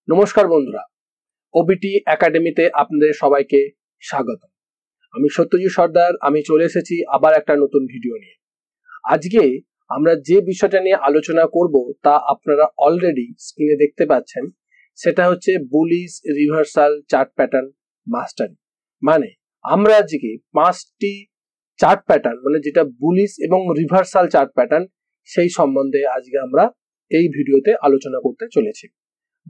নমস্কার বন্ধুরা, ওবিটি একাডেমিতে আপনাদের সবাইকে স্বাগত। আমি সত্যজিৎ সর্দার। আমি চলে এসেছি আবার একটা নতুন ভিডিও নিয়ে। আজকে আমরা যে বিষয়টা নিয়ে আলোচনা করব তা আপনারা অলরেডি স্ক্রিনে দেখতে পাচ্ছেন। সেটা হচ্ছে বুলিশ রিভার্সাল চার্ট প্যাটার্ন মাস্টারি। মানে আমরা আজকে 5টি চার্ট প্যাটার্ন, মানে যেটা বুলিশ এবং রিভার্সাল চার্ট প্যাটার্ন, সেই সম্বন্ধে আজকে আমরা এই ভিডিওতে আলোচনা করতে চলেছি।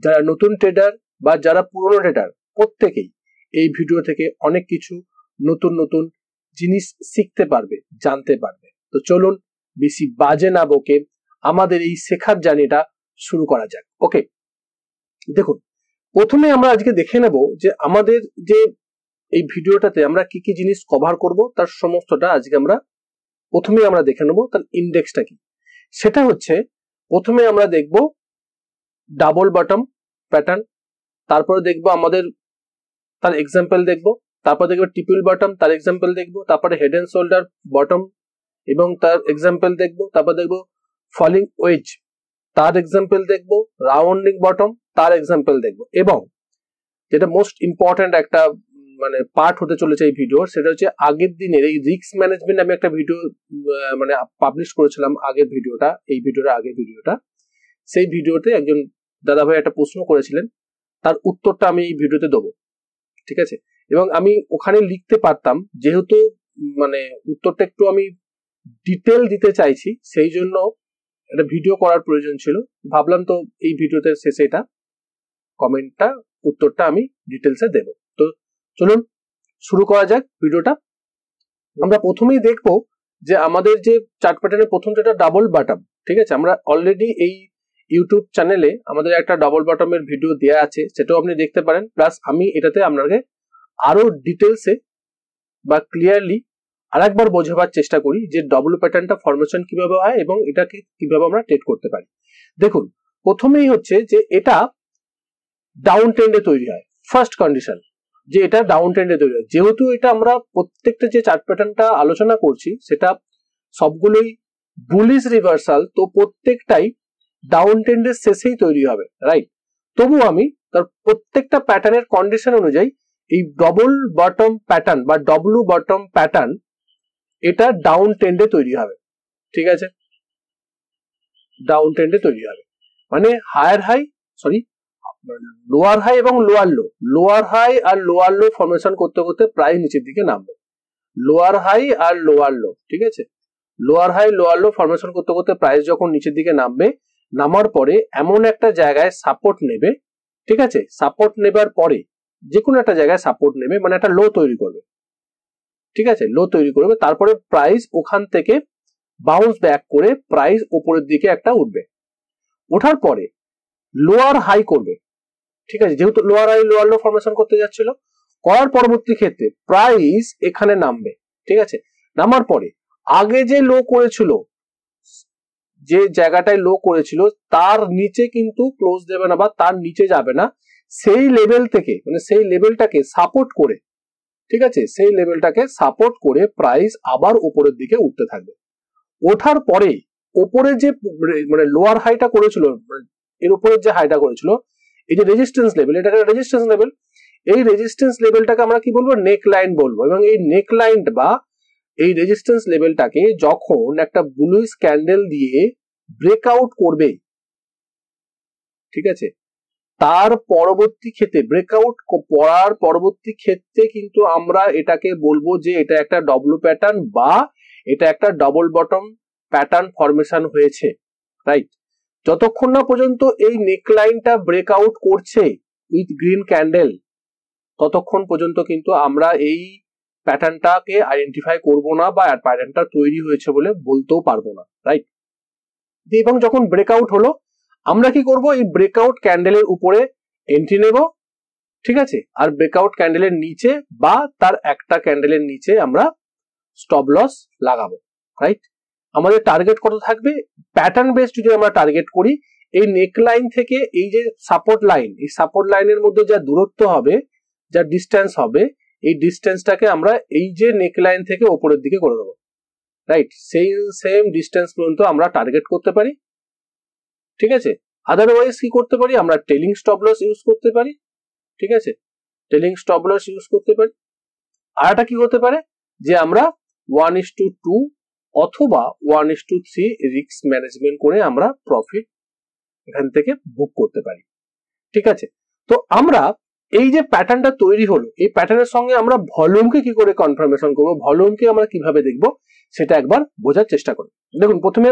যারা নতুন ট্রেডার বা যারা পুরনো ট্রেডার, প্রত্যেকেই এই ভিডিও থেকে অনেক কিছু নতুন নতুন জিনিস শিখতে পারবে, জানতে পারবে। তো চলুন বেশি বাজে না বকে আমাদের এই শেখার জার্নিটা শুরু করা যাক। ওকে, দেখুন, প্রথমে আমরা আজকে দেখে নেব যে আমাদের যে এই ভিডিওটাতে আমরা কি কি জিনিস কভার করব, তার সমস্তটা আজকে আমরা প্রথমে আমরা দেখে নেব তার ইন্ডেক্সটা কি। সেটা হচ্ছে, প্রথমে আমরা দেখব ডাবল বটম প্যাটার্ন, তারপরে দেখবো আমাদের তার এক্সাম্পল দেখবো, তারপর দেখবো ট্রিপল বটম, তার এক্সাম্পল দেখবো, তারপরে হেড এন্ড শোল্ডার বটম এবং তার এক্সাম্পল দেখবো, তারপর দেখবো ফলিং ওয়েজ, তার এক্সাম্পল দেখবো, রাউন্ডিং বটম, তার এক্সাম্পল দেখবো। এবং যেটা মোস্ট ইম্পর্টেন্ট একটা মানে পার্ট হতে চলেছে এই ভিডিও, সেটা হচ্ছে আগের দিনের এই রিস্ক ম্যানেজমেন্ট। আমি একটা ভিডিও মানে পাবলিশ করেছিলাম, আগের ভিডিওটা, এই ভিডিওটা আগের ভিডিওটা। সেই ভিডিওতে একজন দাদাভাই একটা প্রশ্ন করেছিলেন, তার উত্তরটা আমি এই ভিডিওতে দেবো, ঠিক আছে। এবং আমি ওখানে লিখতে পারতাম, যেহেতু মানে উত্তরটা একটু আমি ডিটেল দিতে চাইছি, সেই জন্য একটা ভিডিও করার প্রয়োজন ছিল। ভাবলাম তো এই ভিডিওতে শেষে এটা কমেন্টটা, উত্তরটা আমি ডিটেলসে দেব। তো চলুন শুরু করা যাক ভিডিওটা। আমরা প্রথমেই দেখবো যে আমাদের যে চার্ট প্যাটার্নের প্রথম যেটা ডাবল বটম, ঠিক আছে। আমরা অলরেডি এই ইউটিউব চ্যানেলে আমাদের একটা ডাবল বটমের ভিডিও দেওয়া আছে, সেটাও আপনি দেখতে পারেন। প্লাস আমি এটাতে আপনাকে আরো ডিটেলসে বা ক্লিয়ারলি আরেকবার বোঝাবার চেষ্টা করি যে ডব্লু প্যাটার্নটা ফরমেশন কিভাবে হয় এবং এটাকে কিভাবে আমরা ট্রেড করতে পারি। দেখুন, প্রথমেই হচ্ছে যে এটা ডাউন ট্রেন্ডে তৈরি হয়। ফার্স্ট কন্ডিশন যে এটা ডাউন ট্রেন্ডে তৈরি হয়। যেহেতু এটা আমরা প্রত্যেকটা যে চার্ট প্যাটার্নটা আলোচনা করছি সেটা সবগুলোই বুলিশ রিভার্সাল, তো প্রত্যেকটাই ডাউন ট্রেন্ডের শেষেই তৈরি হবে, রাইট। তবু আমি তার প্রত্যেকটা প্যাটার্নের কন্ডিশন অনুযায়ী এই ডবল বটম প্যাটার্ন বা ডব্লু বটম প্যাটার্ন এটা ডাউন ট্রেন্ডে তৈরি হবে, ঠিক আছে। ডাউন ট্রেন্ডে তৈরি হবে মানে higher high, sorry lower high এবং লোয়ার লো, লোয়ার হাই আর লোয়ার লো ফর্মেশন করতে করতে প্রায় নিচের দিকে নামবে। লোয়ার হাই আর লোয়ার লো, ঠিক আছে। Lower high lower low formation করতে করতে প্রাইস যখন নিচের দিকে নামবে, নামার পরে এমন একটা জায়গায় সাপোর্ট নেবে, ঠিক আছে। সাপোর্ট নেবার পরে যে কোনো একটা জায়গায় সাপোর্ট নেবে, মানে একটা লো তৈরি করবে, ঠিক আছে। লো তৈরি করবে, তারপরে প্রাইস ওখান থেকে বাউন্স ব্যাক করে প্রাইস উপরের দিকে একটা উঠবে। ওঠার পরে লোয়ার হাই করবে, ঠিক আছে। যেহেতু lower high lower low formation করতে যাচ্ছিল, করার পরবর্তী ক্ষেত্রে প্রাইস এখানে নামবে, ঠিক আছে। নামার পরে আগে যে লো করেছিল, যে জায়গাটায় লো করেছিল তার নিচে কিন্তু ক্লোজ দেবে না বা তার নিচে যাবে না। সেই লেভেল থেকে, মানে সেই লেভেলটাকে সাপোর্ট করে, ঠিক আছে, সেই লেভেলটাকে সাপোর্ট করে প্রাইস আবার উপরের দিকে উঠতে থাকবে। ওঠার পরে ওপরে যে মানে লোয়ার হাইটা করেছিল, এর উপরের যে হাইটা করেছিল, এই যে রেজিস্ট্যান্স লেভেল, এটাকে রেজিস্ট্যান্স লেভেল, এই রেজিস্ট্যান্স লেভেলটাকে আমরা কি বলবো, নেক লাইন বলবো। এবং এই নেক লাইন বা এই রেজিস্ট্যান্স লেভেলটাকে যখন একটা বুলিশ ক্যান্ডেল দিয়ে ব্রেকআউট করবে, ঠিক আছে, তার পরবর্তী ক্ষেত্রে ব্রেকআউট পড়ার পরবর্তী ক্ষেত্রে কিন্তু আমরা এটাকে বলবো যে এটা একটা ডব্লু প্যাটার্ন বা এটা একটা ডবল বটম প্যাটার্ন ফরমেশন হয়েছে, রাইট। যতক্ষণ না পর্যন্ত এই নেকলাইনটা ব্রেকআউট করছে উইথ গ্রিন ক্যান্ডেল, ততক্ষণ পর্যন্ত কিন্তু আমরা এই প্যাটার্নটাকে আইডেন্টিফাই করব না বা প্যাটার্নটা তৈরি হয়েছে বলে বলতেও পারবো না, রাইট। এবং যখন ব্রেকআউট হলো, আমরা কি করব, এই ব্রেকআউট ক্যান্ডেলের উপরে এন্ট্রি নেব, ঠিক আছে। আর ব্রেকআউট ক্যান্ডেলের নিচে বা তার একটা ক্যান্ডেলের নিচে আমরা স্টপ লস লাগাবো, রাইট। আমাদের টার্গেট কত থাকবে, প্যাটার্ন বেস যদি আমরা টার্গেট করি, এই নেক লাইন থেকে এই যে সাপোর্ট লাইন, এই সাপোর্ট লাইনের মধ্যে যা দূরত্ব হবে, যা ডিস্টেন্স হবে, এই ডিস্টেন্সটাকে আমরা এই যে নেক লাইন থেকে ওপরের দিকে করে দেবো, রাইট। সেই সেম ডিস্টেন্স পর্যন্ত আমরা টার্গেট করতে পারি, ঠিক আছে। আদারওয়াইজ কি করতে পারি, আমরা ট্রেলিং স্টপ লস ইউজ করতে পারি। ঠিক আছে, ট্রেলিং স্টপ লস ইউজ করতে পারি। আর একটা কি হতে পারে যে আমরা 1:2 অথবা 1:3 রিস্ক ম্যানেজমেন্ট করে আমরা প্রফিট এখান থেকে বুক করতে পারি। ঠিক আছে, তো আমরা এই যে প্যাটার্নটা তৈরি হলো, এই প্যাটার্নের সঙ্গে আমরা ভলিউমকে কি করে কনফার্মেশন করবো, ভলিউমকে আমরা কিভাবে দেখবো, সেটা একবার বোঝার চেষ্টা করি। দেখুন, প্রথমে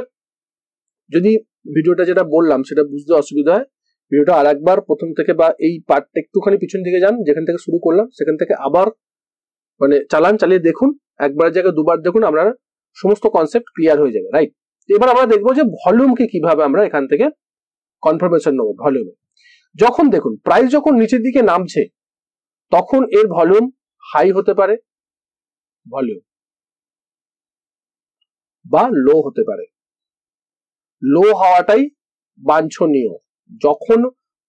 যদি ভিডিওটা যেটা বললাম সেটা বুঝতে অসুবিধা হয়, ভিডিওটা আর একবার প্রথম থেকে বা এই পার্টটা একটুখানি পিছন দিকে যান, যেখান থেকে শুরু করলাম সেখান থেকে আবার মানে চালিয়ে দেখুন, একবার জায়গায় দুবার দেখুন, আপনার সমস্ত কনসেপ্ট ক্লিয়ার হয়ে যাবে। রাইট, এবার আমরা দেখবো যে ভলিউমকে কিভাবে আমরা এখান থেকে কনফার্মেশন নেবো। ভলিউমে যখন দেখুন প্রাইস যখন নিচের দিকে নামছে তখন এর ভলিউম হাই হতে পারে, ভলিউম বা লো হতে পারে। লো হওয়াটাই বাঞ্ছনীয়। যখন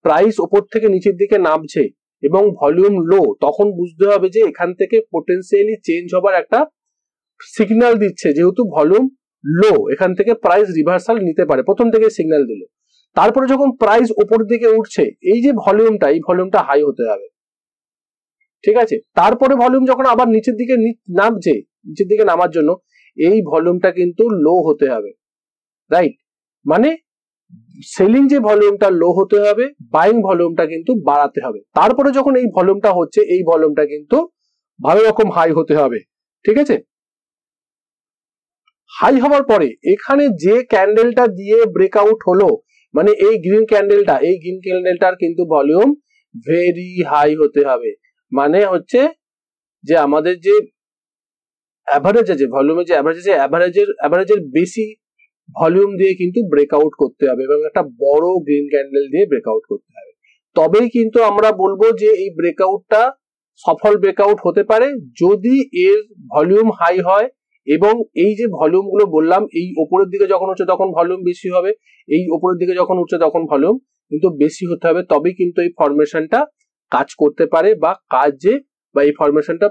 প্রাইস ওপর থেকে নিচের দিকে নামছে এবং ভলিউম লো, তখন বুঝতে হবে যে এখান থেকে পোটেনশিয়ালি চেঞ্জ হবার একটা সিগন্যাল দিচ্ছে, যেহেতু ভলিউম লো এখান থেকে প্রাইস রিভার্সাল নিতে পারে, প্রথম থেকে সিগন্যাল দিল। তারপরে যখন প্রাইস ওপর দিকে উঠছে, এই যে ভলিউমটা, এই ভলিউমটা হাই হতে হবে। ঠিক আছে, তারপরে ভলিউম যখন আবার নিচের দিকে নামছে, নিচের দিকে নামার জন্য এই ভলিউমটা কিন্তু লো হতে হবে। রাইট, মানে সেলিং যে ভলিউমটা লো হতে হবে, বাইং ভলিউমটা কিন্তু বাড়াতে হবে। তারপরে যখন এই ভলিউমটা হচ্ছে, এই ভলিউমটা কিন্তু ভালো রকম হাই হতে হবে। ঠিক আছে, হাই হওয়ার পরে এখানে যে ক্যান্ডেলটা দিয়ে ব্রেকআউট হলো, মানে এই গ্রিন ক্যান্ডেলটা, এই গ্রিন ক্যান্ডেলটার কিন্তু ভলিউম ভেরি হাই হতে হবে। মানে হচ্ছে যে আমাদের যে অ্যাভারেজ আছে, ভলিউমের যে অ্যাভারেজ আছে, অ্যাভারেজের বেশি ভলিউম দিয়ে কিন্তু ব্রেকআউট করতে হবে এবং একটা বড় গ্রিন ক্যান্ডেল দিয়ে ব্রেকআউট করতে হবে। তবেই কিন্তু আমরা বলবো যে এই ব্রেকআউটটা সফল ব্রেকআউট হতে পারে, যদি এর ভলিউম হাই হয় এবং এই যে ভলিউম গুলো বললাম, এই উপরের দিকে যখন হচ্ছে তখন ভলিউম বেশি হবে, এই উপরের দিকে যখন উঠছে তখন ভলিউম কিন্তু বেশি হতে হবে। তবেই কিন্তু এই ফরমেশনটা কাজ করতে পারে বা কাজে, বা এই ফরমেশনটা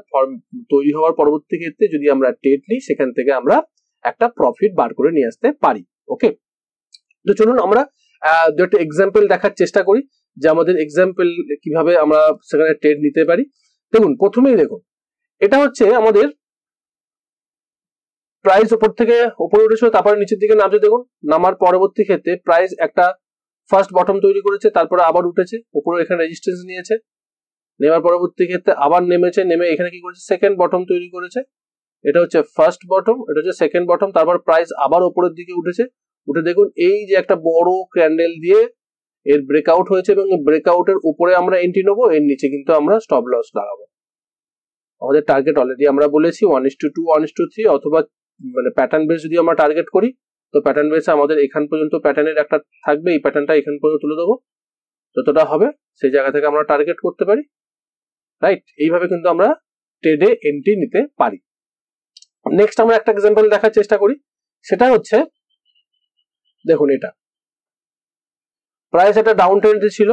তৈরি হওয়ার পরবর্তী ক্ষেত্রে যদি আমরা ট্রেড নিই, সেখান থেকে আমরা একটা প্রফিট বার করে নিয়ে আসতে পারি। ওকে, তো চলুন আমরা একটা এক্সাম্পল দেখার চেষ্টা করি যে আমাদের এক্সাম্পল কিভাবে আমরা সেখানে ট্রেড নিতে পারি। দেখুন, প্রথমেই দেখুন, এটা হচ্ছে আমাদের প্রাইস উপর থেকে উপরে উঠেছিল, তারপরে নিচের দিকে নামছে। দেখুন, নামার পরবর্তী ক্ষেত্রে প্রাইস একটা ফার্স্ট বটম তৈরি করেছে, তারপরে আবার উঠেছে, উপরে এখানে রেজিস্ট্যান্স নিয়েছে, নেওয়ার পরবর্তী ক্ষেত্রে আবার নেমেছে, নেমে এখানে কি করেছে, সেকেন্ড বটম তৈরি করেছে। এটা হচ্ছে ফার্স্ট বটম, এটা হচ্ছে সেকেন্ড বটম, তারপর প্রাইস আবার উপরের দিকে উঠেছে। উঠে দেখুন এই যে একটা বড় ক্যান্ডেল দিয়ে এর ব্রেকআউট হয়েছে এবং ব্রেকআউটের উপরে আমরা এন্ট্রি নেবো, এর নিচে কিন্তু আমরা স্টপ লস লাগাবো। আমাদের টার্গেট অলরেডি আমরা বলেছি 1:2 1:3, অথবা মানে প্যাটার্ন বেস যদি আমরা টার্গেট করি, তো প্যাটার্ন বেসে আমাদের এখান পর্যন্ত প্যাটার্নের একটা থাকবে, এই প্যাটার্নটা এখান পর্যন্ত তুলে দেবো, যতটা হবে সেই জায়গা থেকে আমরা টার্গেট করতে পারি। রাইট, এইভাবে কিন্তু আমরা ট্রেডে এন্ট্রি নিতে পারি। নেক্সট আমরা একটা এক্সাম্পল দেখার চেষ্টা করি, সেটা হচ্ছে দেখুন, এটা প্রাইস একটা ডাউন ট্রেন্ডে ছিল,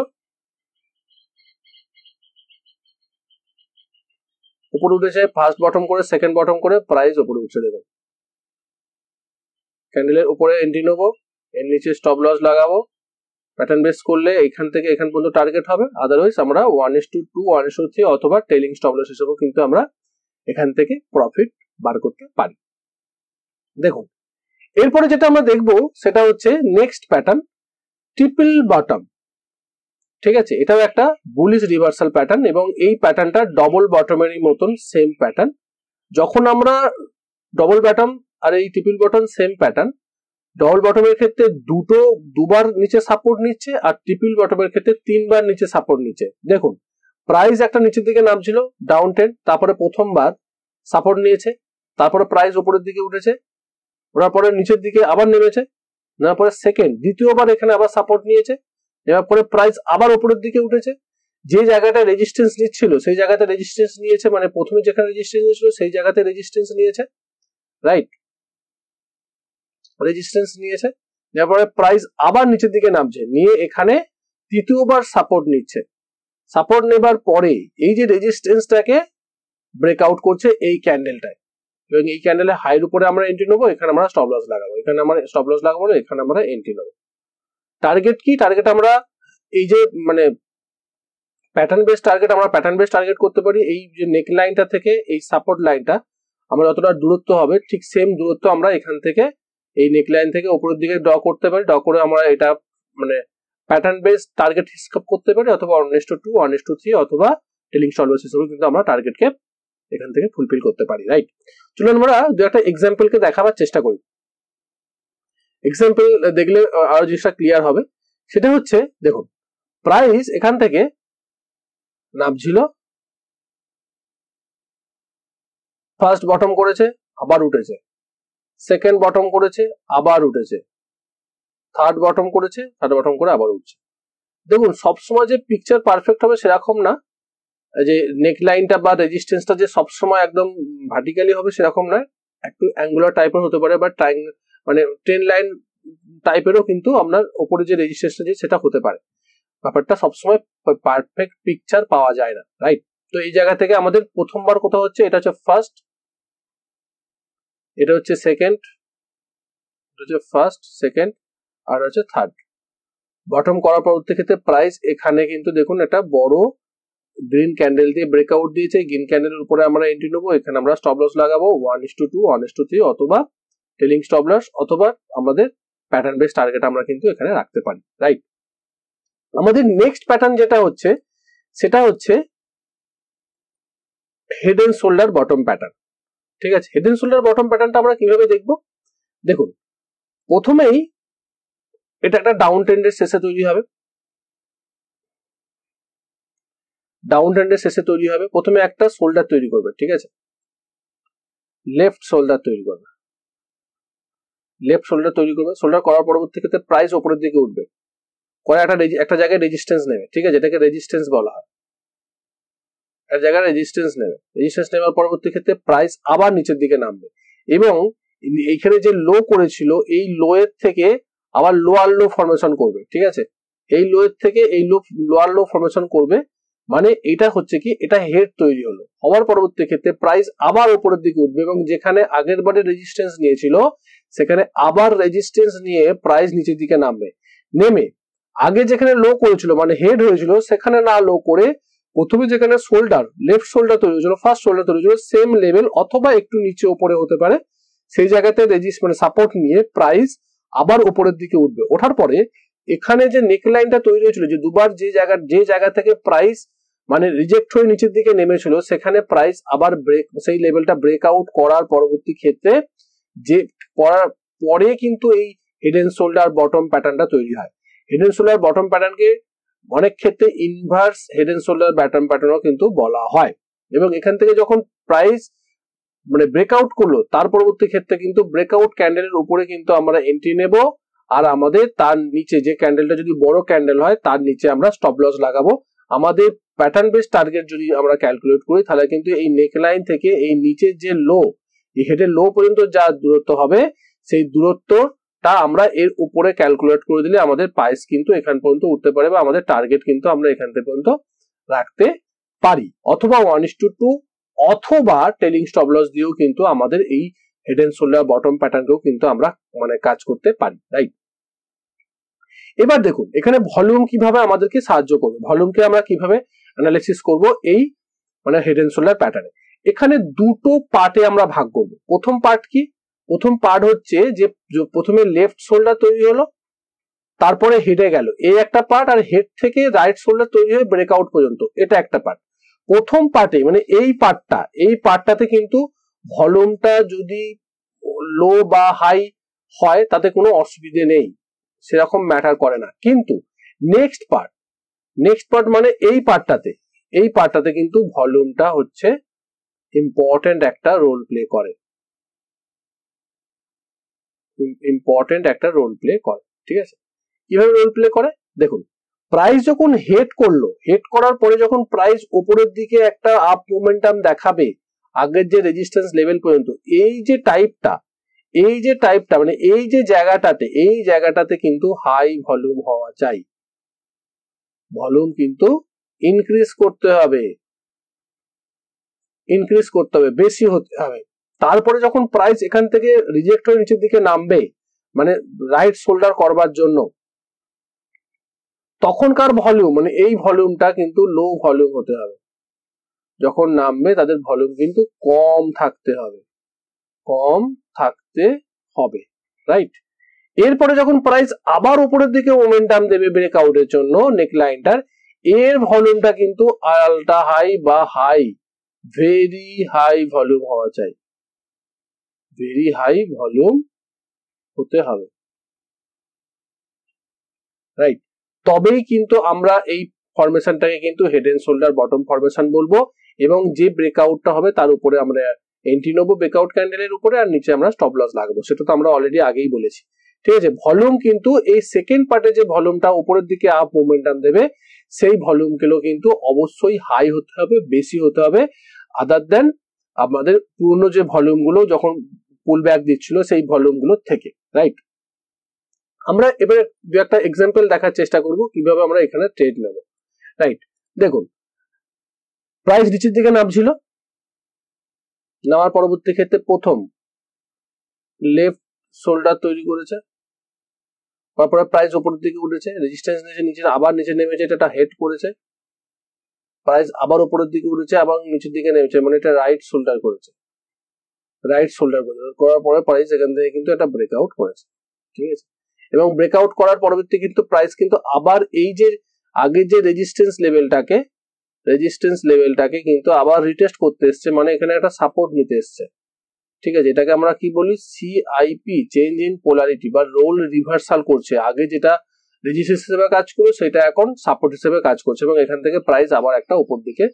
উপরে উঠেছে, ফার্স্ট বটম করে সেকেন্ড বটম করে প্রাইস উপরে উঠছে। দেখুন, ক্যান্ডেলের উপরে এন্ট্রি নেবো, এর নিচে স্টপ লস লাগাবো। প্যাটার্ন বেস করলে এখান থেকে এখান পর্যন্ত টার্গেট হবে, আদারওয়াইজ আমরা 1:2 1:3 অথবা ট্রেলিং স্টপ লস হিসেবেও কিন্তু আমরা এখান থেকে প্রফিট বার করতে পারি। দেখুন, এরপরে যেটা আমরা দেখবো সেটা হচ্ছে নেক্সট প্যাটার্ন, ট্রিপল বটম। ঠিক আছে, এটাও একটা বুলিশ রিভার্সাল প্যাটার্ন এবং এই প্যাটার্নটা ডবল বটমেরই মতন সেম প্যাটার্ন। যখন আমরা ডবল বটম আর এই triple bottom same pattern, double বটমের ক্ষেত্রে দুবার নিচে সাপোর্ট নিচ্ছে আর ট্রিপল বটমের ক্ষেত্রে 3বার নিচে সাপোর্ট নিচ্ছে। দেখুন, প্রাইস একটা নিচের দিকে নামছিল ডাউন ট্রেন্ড, তারপরে প্রথমবার সাপোর্ট নিয়েছে, তারপরে প্রাইস উপরের দিকে উঠেছে, ওঠার পরে নিচের দিকে আবার নেমেছে, নেওয়ার পরে দ্বিতীয়বার এখানে আবার সাপোর্ট নিয়েছে, নেওয়ার পরে প্রাইস আবার উপরের দিকে উঠেছে, যে জায়গাটা রেজিস্ট্যান্স নিচ্ছিল সেই জায়গাতে রেজিস্ট্যান্স নিয়েছে, মানে প্রথমে যেখানে রেজিস্ট্যান্স নিয়েছিল সেই জায়গাতে রেজিস্ট্যান্স নিয়েছে। রাইট, রেজিস্ট্যান্স নিয়েছে, নেওয়ার পরে প্রাইস আবার নিচের দিকে নামছে, নিয়ে এখানে তৃতীয়বার সাপোর্ট নিচ্ছে। সাপোর্ট নেবার পরে এই যে রেজিস্ট্যান্সটাকে ব্রেকআউট করছে এই ক্যান্ডেলটায়, এবং এই ক্যান্ডেলের হাইয়ের উপরে আমরা এন্ট্রি নেবো, এখানে আমরা স্টপ লস লাগাবো, এখানে আমরা স্টপ লস লাগাবো, এখানে আমরা এন্ট্রি নেবো। টার্গেট কি, টার্গেট আমরা এই যে মানে প্যাটার্ন বেস টার্গেট, আমরা প্যাটার্ন বেস টার্গেট করতে পারি। এই যে নেক লাইনটা থেকে এই সাপোর্ট লাইনটা আমরা যতটা দূরত্ব হবে ঠিক সেম দূরত্ব আমরা এখান থেকে এই নেক লাইন থেকে উপরের দিকে ড্র করতে পারি। ড্র করে আমরা এটা মানে প্যাটার্ন বেস টার্গেট হিসাব করতে পারি, অথবা 1:2, 1:3 অথবা টেলিং স্টপ-লস হিসেবে কিন্তু আমরা টার্গেটকে এখান থেকে ফুলফিল করতে পারি, রাইট। চলুন আমরা দু একটা এক্সাম্পলকে দেখাবার চেষ্টা করি। এক্সাম্পল দেখলে আরো জিনিসটা ক্লিয়ার হবে। সেটা হচ্ছে দেখুন, প্রাইস এখান থেকে নামছিল, ফার্স্ট বটম করেছে আবার উঠেছে, সেকেন্ড বটম করেছে আবার উঠেছে, থার্ড বটম করেছে, থার্ড বটম করে আবার উঠছে। দেখুন সবসময় যে পিকচার পারফেক্ট হবে সেরকম না, যে নেক লাইনটা বা রেজিস্ট্যান্সটা যে সবসময় একদম ভার্টিক্যালি হবে সেরকম নয়, একটু অ্যাঙ্গুলার টাইপের হতে পারে, বা মানে ট্রেন লাইন টাইপেরও কিন্তু আপনার উপরে যে রেজিস্ট্যান্সটা যে সেটা হতে পারে। ব্যাপারটা সবসময় পারফেক্ট পিকচার পাওয়া যায় না, রাইট। তো এই জায়গা থেকে আমাদের প্রথমবার কোথাও হচ্ছে, এটা হচ্ছে ফার্স্ট, এটা হচ্ছে সেকেন্ড, এটা হচ্ছে ফার্স্ট সেকেন্ড, আর হচ্ছে থার্ড। বটম করার পরবর্তী ক্ষেত্রে প্রাইস এখানে কিন্তু দেখুন একটা বড় গ্রিন ক্যান্ডেল দিয়ে ব্রেকআউট দিয়েছে। গ্রিন ক্যান্ডেলের উপরে আমরা এন্ট্রি নেবো, এখানে আমরা স্টপ লস লাগাবো 1:2, 1:3 অথবা টেলিং স্টপ লস, অথবা আমাদের প্যাটার্ন বেস টার্গেট আমরা কিন্তু এখানে রাখতে পারি, রাইট। আমাদের নেক্সট প্যাটার্ন যেটা হচ্ছে সেটা হচ্ছে head and shoulder bottom pattern, ঠিক আছে। হেড এন্ড শোল্ডার বটম প্যাটার্নটা আমরা কিভাবে দেখবো, দেখুন প্রথমেই এটা একটা ডাউন ট্রেন্ডের শেষে তৈরি হবে, ডাউন ট্রেন্ডের শেষে তৈরি হবে। প্রথমে একটা শোল্ডার তৈরি করবে, ঠিক আছে, লেফট শোল্ডার তৈরি করবে, লেফট শোল্ডার তৈরি করবে। শোল্ডার করার পরবর্তী ক্ষেত্রে প্রাইস উপরের দিকে উঠবে, করে একটা জায়গায় রেজিস্ট্যান্স নেবে, ঠিক আছে, এটাকে রেজিস্ট্যান্স বলা হয়। একটা জায়গায় রেজিস্ট্যান্স নেবে, রেজিস্ট্যান্স নেওয়ার পরবর্তী ক্ষেত্রে প্রাইস আবার নিচের দিকে নামবে, এবং এইখানে যে লো করেছিল এই লো এর থেকে আবার লোয়ার লো ফরমেশন করবে, ঠিক আছে। এই লো এর থেকে এই লোয়ার লো ফরমেশন করবে, মানে এটা হচ্ছে কি, এটা হেড তৈরি হলো। হওয়ার পরবর্তী ক্ষেত্রে প্রাইস আবার উপরের দিকে উঠবে, এবং যেখানে আগের বারে রেজিস্ট্যান্স নিয়েছিল সেখানে আবার রেজিস্ট্যান্স নিয়ে প্রাইস নিচের দিকে নামবে। নেমে আগে যেখানে লো করেছিল মানে হেড হয়েছিল সেখানে না লো করে প্রথমে যেখানে শোল্ডার, লেফট শোল্ডার তৈরি হয়েছিল, ফার্স্ট শোল্ডার তৈরি হয়েছিল, সেম লেভেল অথবা একটু নিচে উপরে হতে পারে, সেই জায়গাতে মানে সাপোর্ট নিয়ে প্রাইস আবার উপরের দিকে উঠবে। ওঠার পরে এখানে যে নেক লাইনটা তৈরি হয়েছিল, যে দুবার যে জায়গা থেকে প্রাইস মানে রিজেক্ট হয়ে নিচের দিকে নেমেছিল, সেখানে প্রাইস আবার সেই লেভেলটা ব্রেকআউট করার পরবর্তী ক্ষেত্রে যে করার পরে কিন্তু এই হেড এন্ড শোল্ডার বটম প্যাটার্নটা তৈরি হয়। হেড এন্ড শোল্ডার বটম প্যাটার্নকে অনেক ক্ষেত্রে inverse head and shoulder bottom প্যাটার্নও কিন্তু বলা হয়। এবং এখান থেকে যখন প্রাইস মানে ব্রেকআউট করলো তার পরবর্তী ক্ষেত্রে কিন্তু ব্রেকআউট ক্যান্ডেলের উপরে কিন্তু আমরা এন্ট্রি নেব, আর আমাদের তার নিচে যে ক্যান্ডেলটা যদি বড় ক্যান্ডেল হয় তার নিচে আমরা স্টপ লস লাগাবো। আমাদের প্যাটার্ন বেস টার্গেট যদি আমরা ক্যালকুলেট করি তাহলে কিন্তু এই নেক লাইন থেকে এই নিচের যে লো, এই হেডের লো পর্যন্ত যা দূরত্ব হবে সেই দূরত্বটা আমরা এর উপরে ক্যালকুলেট করে দিলে আমাদের প্রাইস কিন্তু এখান পর্যন্ত উঠতে পারে, বা আমাদের টার্গেট কিন্তু আমরা এখান থেকে পর্যন্ত রাখতে পারি, অথবা 1:2 অথবা টেলিং স্টপ লস দিয়েও কিন্তু আমাদের এই হেড এন্ড শোল্ডার বটম প্যাটার্নকেও কিন্তু আমরা মানে কাজ করতে পারি, রাইট। এবার দেখুন এখানে ভলিউম কিভাবে আমাদেরকে সাহায্য করবে, ভলিউমকে আমরা কিভাবে অ্যানালাইসিস করব এই মানে হেড এন্ড শোল্ডার প্যাটার্নে। এখানে দুটো পার্টে আমরা ভাগ করব। প্রথম পার্ট কি, প্রথম পার্ট হচ্ছে যে প্রথমে লেফট শোল্ডার তৈরি হলো তারপরে হেডে গেল, এই একটা পার্ট, আর হেড থেকে রাইট শোল্ডার তৈরি হয়ে ব্রেকআউট পর্যন্ত, এটা একটা পার্ট। প্রথম পার্টে মানে এই পার্টটাতে কিন্তু ভলিউমটা যদি লো বা হাই হয় তাতে কোনো অসুবিধে নেই, সেরকম ম্যাটার করে না। কিন্তু নেক্সট পার্ট মানে এই পার্টটাতে কিন্তু ভলিউমটা হচ্ছে ইম্পর্টেন্ট একটা রোল প্লে করে, ঠিক আছে। কিভাবে রোল প্লে করে দেখুন, প্রাইস যখন হেড করার পরে যখন প্রাইস উপরের দিকে একটা আপ মোমেন্টাম দেখাবে আগের যে রেজিস্ট্যান্স লেভেল পর্যন্ত, এই যে টাইপটা মানে এই জায়গাটাতে কিন্তু হাই ভলিউম হওয়া চাই, ভলিউম কিন্তু ইনক্রিজ করতে হবে, বেশি হতে হবে। তারপরে যখন প্রাইস এখান থেকে রিজেক্ট হয়ে নিচের দিকে নামবে মানে রাইট শোল্ডার করবার জন্য, তখনকার ভলিউম মানে এই ভলিউমটা কিন্তু লো ভলিউম হতে হবে, যখন নামবে তাদের ভলিউম কিন্তু কম থাকতে হবে, রাইট। এরপরে যখন প্রাইস আবার উপরের দিকে মোমেন্টাম দেবে ব্রেকআউটের জন্য নেকলাইনটার, এর ভলিউমটা কিন্তু আলট্রা হাই বা হাই, ভেরি হাই ভলিউম হওয়া চাই, ভেরি হাই ভলিউম হতে হবে, রাইট। তবেই কিন্তু আমরা এই ফরমেশনটাকে কিন্তু head and shoulder bottom formation বলবো, এবং যে ব্রেকআউটটা হবে তার উপরে আমরা এন্ট্রি নেবো ব্রেকআউট ক্যান্ডেলের উপরে, আর নিচে আমরা স্টপ লস লাগাবো, সেটা তো আমরা অলরেডি আগেই বলেছি, ঠিক আছে। ভলিউম কিন্তু এই সেকেন্ড পার্টে যে ভলিউমটা উপরের দিকে আপ মোমেন্টাম দেবে, সেই ভলিউমগুলো কিন্তু অবশ্যই হাই হতে হবে, বেশি হতে হবে, আদার দেন আমাদের পুরনো যে ভলিউমগুলো যখন পুল ব্যাক দিচ্ছিল সেই ভলিউমগুলো থেকে, রাইট। আমরা এবারে দু একটা এক্সাম্পল দেখার চেষ্টা করব কিভাবে আমরা এখানে ট্রেড নেব, রাইট। দেখুন প্রাইস নিচের দিকে নামছিল, নেওয়ার পরবর্তী ক্ষেত্রে প্রথম লেফট শোল্ডার তৈরি করেছে, তারপরে প্রাইস উপরের দিকে উঠেছে, রেজিস্ট্যান্স নিচে আবার নিচে নেমেছে, এটা হেড করেছে, প্রাইস আবার উপরের দিকে উঠেছে এবং নিচের দিকে নেমেছে, মানে এটা রাইট শোল্ডার করেছে, করার পরে প্রাইস এখান থেকে কিন্তু একটা ব্রেকআউট করেছে, ঠিক আছে। এবং ব্রেকআউট করার পরবর্তী কিন্তু প্রাইস কিন্তু আবার এই যে আগের যে রেজিস্ট্যান্স লেভেলটাকে কিন্তু আবার রিটেস্ট করতে এসছে, মানে এখানে একটা সাপোর্ট নিতে এসছে, ঠিক আছে। এটাকে আমরা কি বলি, সিআইপি, চেঞ্জ ইন পোলারিটি বা রোল রিভার্সাল করছে, আগে যেটা রেজিস্ট্যান্স হিসেবে কাজ করলো সেটা এখন সাপোর্ট হিসেবে কাজ করছে, এবং এখান থেকে প্রাইস আবার একটা উপর দিকে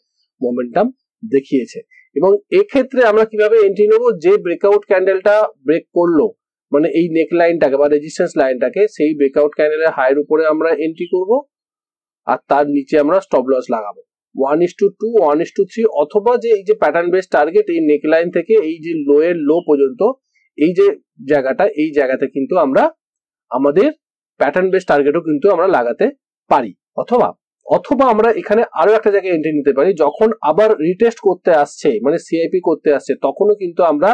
মোমেন্টাম দেখিয়েছে। এবং এক্ষেত্রে আমরা কিভাবে এন্ট্রি নেবো, যে ব্রেকআউট ক্যান্ডেলটা ব্রেক করলো মানে এই নেক লাইনটাকে বা রেজিস্ট্যান্স লাইনটাকে, সেই ব্রেকআউট ক্যান্ডেলের হাইয়ের উপরে আমরা এন্ট্রি করব, আর তার নিচে আমরা স্টপ লস লাগাবো 1:2, 1:3, অথবা যে এই যে প্যাটার্ন বেস টার্গেট এই নেক লাইন থেকে এই যে লো এর লো পর্যন্ত এই যে জায়গাটা, এই জায়গাতে কিন্তু আমরা আমাদের প্যাটার্ন বেস টার্গেটও কিন্তু আমরা লাগাতে পারি, অথবা আমরা এখানে আরো একটা জায়গায় এন্ট্রি নিতে পারি, যখন আবার রিটেস্ট করতে আসছে মানে সিআইপি করতে আসছে, তখনও কিন্তু আমরা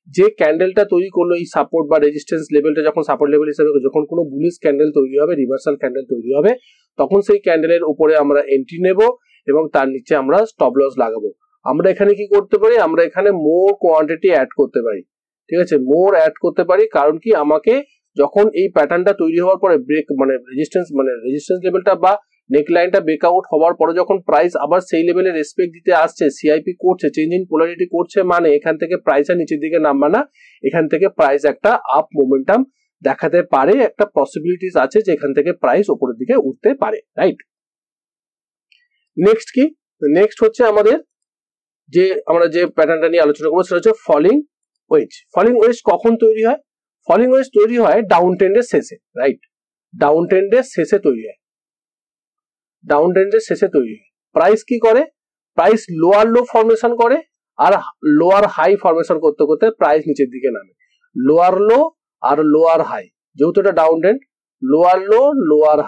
যে ক্যান্ডেলটা তৈরি করলো এই সাপোর্ট বা রেজিস্ট্যান্স লেভেলটা যখন সাপোর্ট লেভেল হিসেবে যখন কোনো বুলিশ ক্যান্ডেল তৈরি হবে, রিভার্সাল ক্যান্ডেল তৈরি হবে, তখন সেই ক্যান্ডেলের উপরে আমরা এন্ট্রি নেব এবং তার নিচে আমরা স্টপ লস লাগাবো। আমরা এখানে কি করতে পারি, আমরা এখানে মোর কোয়ান্টিটি অ্যাড করতে পারি, ঠিক আছে, মোর অ্যাড করতে পারি। কারণ কি, আমাকে যখন এই প্যাটার্নটা তৈরি হওয়ার পরে ব্রেক মানে রেজিস্ট্যান্স লেভেলটা বা নেকলাইনটা ব্রেকআউট হওয়ার পরে যখন প্রাইস আবার সেই লেভেলে রেসপেক্ট দিতে আসছে, সিআইপি করছে, চেঞ্জ ইন পোলারিটি করছে, মানে এখান থেকে প্রাইস আর নিচের দিকে নামবে না, এখান থেকে প্রাইস একটা আপ মোমেন্টাম দেখাতে পারে, একটা পসিবিলিটিস আছে যে এখান থেকে প্রাইস উপরের দিকে উঠতে পারে, রাইট। নেক্সট কি, নেক্সট হচ্ছে আমাদের যে আমরা যে প্যাটার্নটা নিয়ে আলোচনা করবো সেটা হচ্ছে ফলিং ওয়েজ। ফলিং ওয়েজ কখন তৈরি হয়, ফলিং ওয়েজ তৈরি হয় ডাউন ট্রেন্ডের শেষে, রাইট, ডাউন ট্রেন্ডের শেষে তৈরি হয়, প্রাইস কি করে, প্রাইস লোয়ার লো ফরমেশন করে আর লোয়ার হাই ফরমেশন করতে করতে প্রাইস নিচের দিকে নামে, লোয়ার লো আর লোয়ার হাই, যেহেতু এটা down trend, lower low lower